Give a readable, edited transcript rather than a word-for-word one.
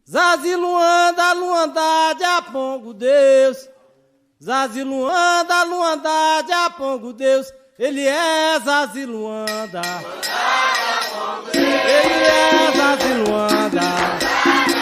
Zazi Luanda, Luanda de Apongo Deus. Zazi Luanda, Luanda de Apongo Deus. Ele é Zazi Luanda. Ele é Zazi Luanda.